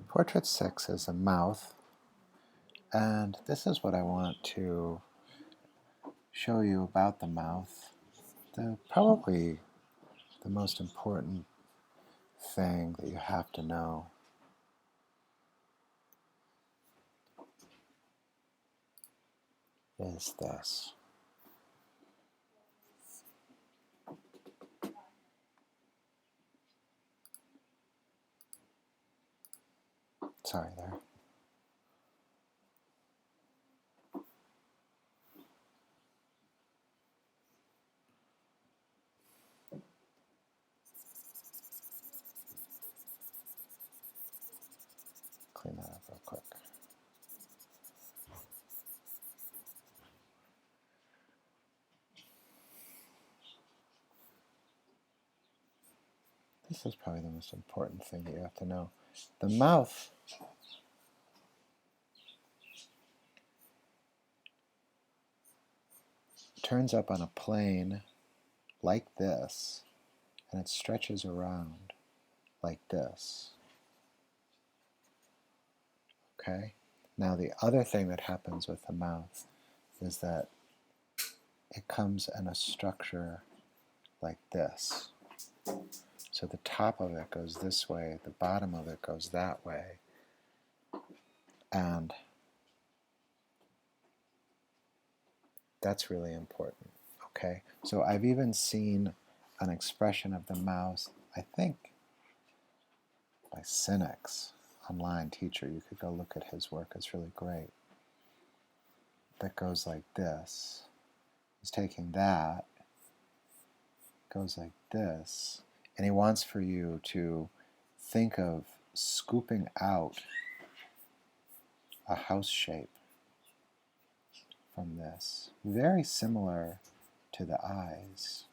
Portrait 6 is a mouth, and this is what I want to show you about the mouth. Probably the most important thing that you have to know is this. Sorry there. Clean that up real quick. This is probably the most important thing that you have to know. The mouth turns up on a plane like this, and it stretches around like this. Okay? Now the other thing that happens with the mouth is that it comes in a structure like this. So the top of it goes this way, the bottom of it goes that way. And that's really important, okay? So I've even seen an expression of the mouth, I think, by Cynic's online teacher. You could go look at his work, it's really great. That goes like this. He's taking that, goes like this, and he wants for you to think of scooping out a house shape from this, very similar to the eyes.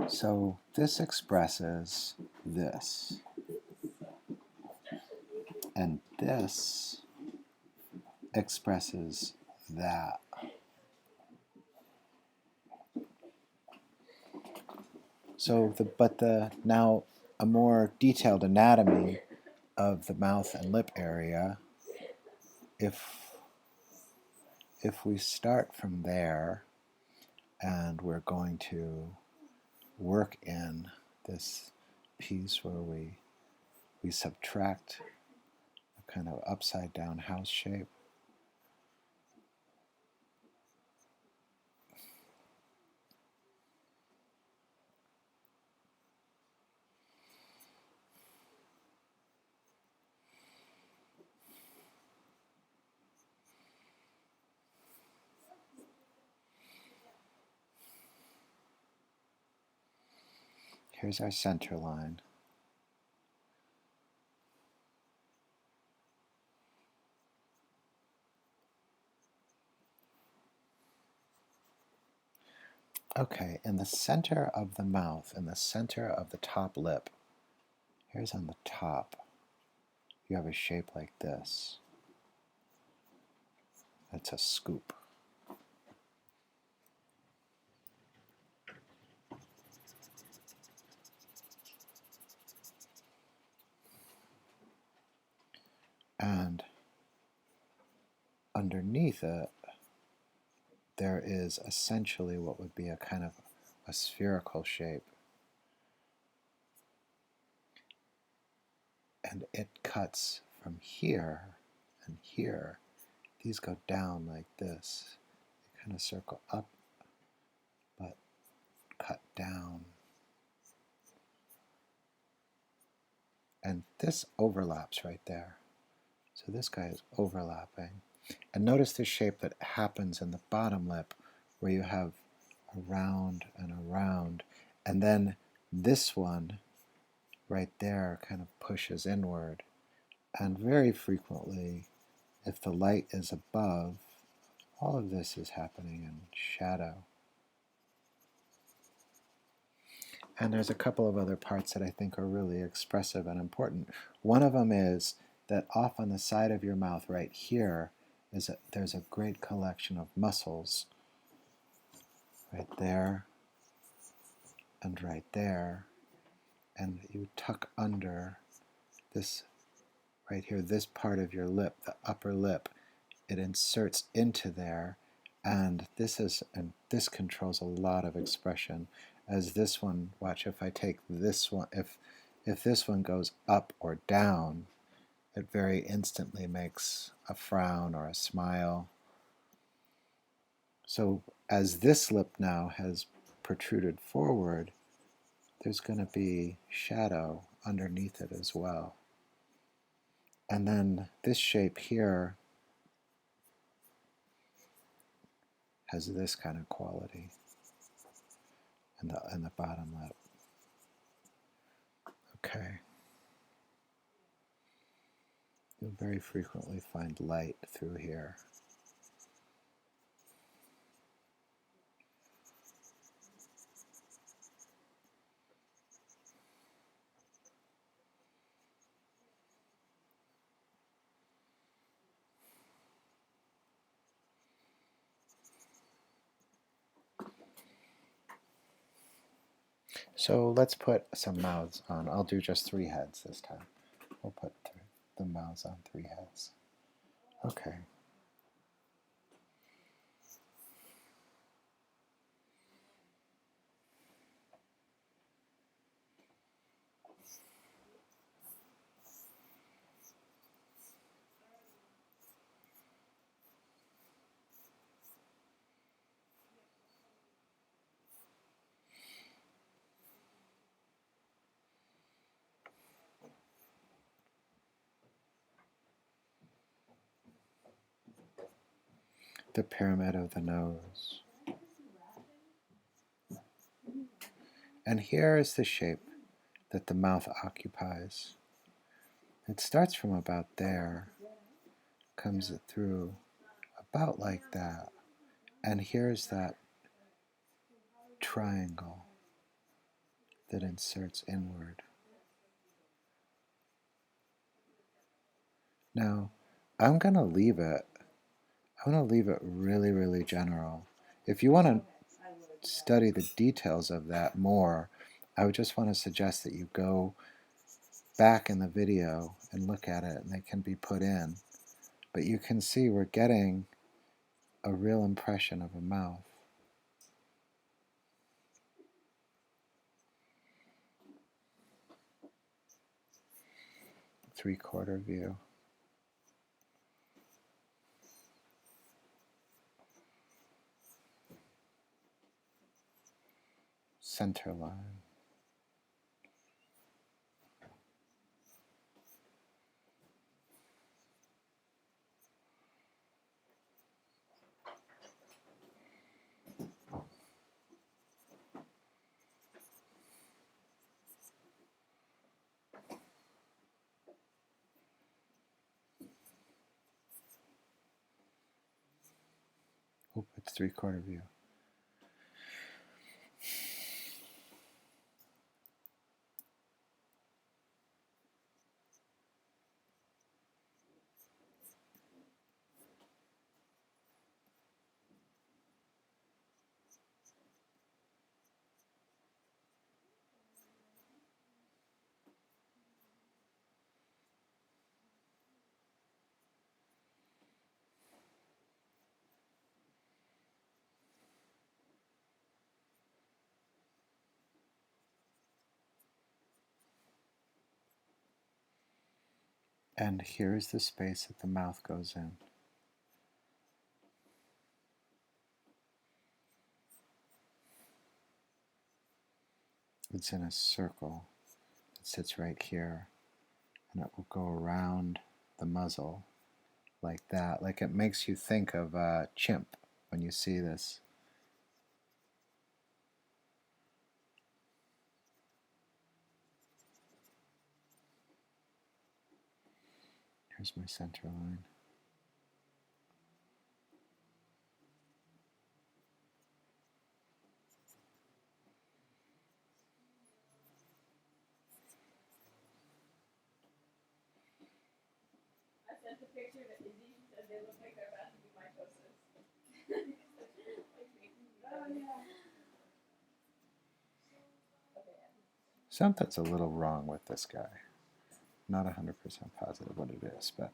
So this expresses this, and this expresses that. So now a more detailed anatomy of the mouth and lip area. If we start from there, and we're going to work in this piece where we subtract a kind of upside down house shape. Here's our center line. Okay, in the center of the mouth, in the center of the top lip, here's on the top, you have a shape like this. That's a scoop. And underneath it, there is essentially what would be a kind of a spherical shape. And it cuts from here and here. These go down like this. They kind of circle up, but cut down. And this overlaps right there. So this guy is overlapping. And notice the shape that happens in the bottom lip where you have a round and a round. And then this one right there kind of pushes inward. And very frequently, if the light is above All of this is happening in shadow. And there's a couple of other parts that I think are really expressive and important. One of them is that off on the side of your mouth right here, there's a great collection of muscles right there and right there. And you tuck under this right here, this part of your lip, the upper lip, it inserts into there, and this controls a lot of expression. As this one, watch, if I take this one, if this one goes up or down, it very instantly makes a frown or a smile. So as this lip now has protruded forward, there's going to be shadow underneath it as well. And then this shape here has this kind of quality in the bottom lip. Okay. You'll very frequently find light through here. So let's put some mouths on. I'll do just 3 heads this time. We'll put the mouths on 3 heads. Okay. The pyramid of the nose. And here is the shape that the mouth occupies. It starts from about there, comes through about like that, and here's that triangle that inserts inward. Now, I'm going to leave it really, really general. If you want to study the details of that more, I would just want to suggest that you go back in the video and look at it, and they can be put in. But you can see we're getting a real impression of a mouth. Three-quarter view. Center line. Oh, it's three-quarter view. And here's the space that the mouth goes in. It's in a circle. It sits right here, and it will go around the muzzle like that. Like it makes you think of a chimp when you see this. Here's my center line. Something's a little wrong with this guy. Not 100% positive what it is, but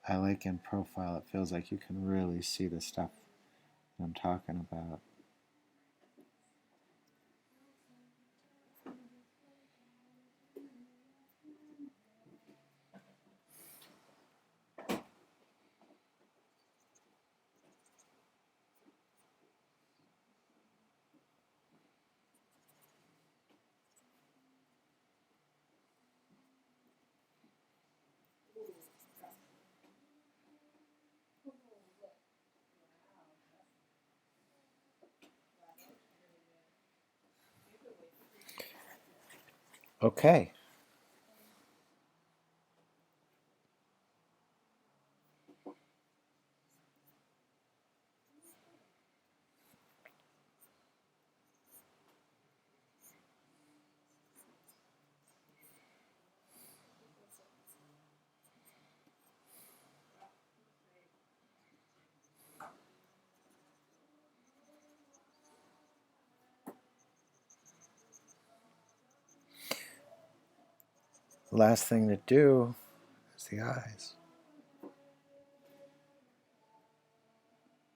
I like in profile, it feels like you can really see the stuff that I'm talking about. Okay. Last thing to do is the eyes.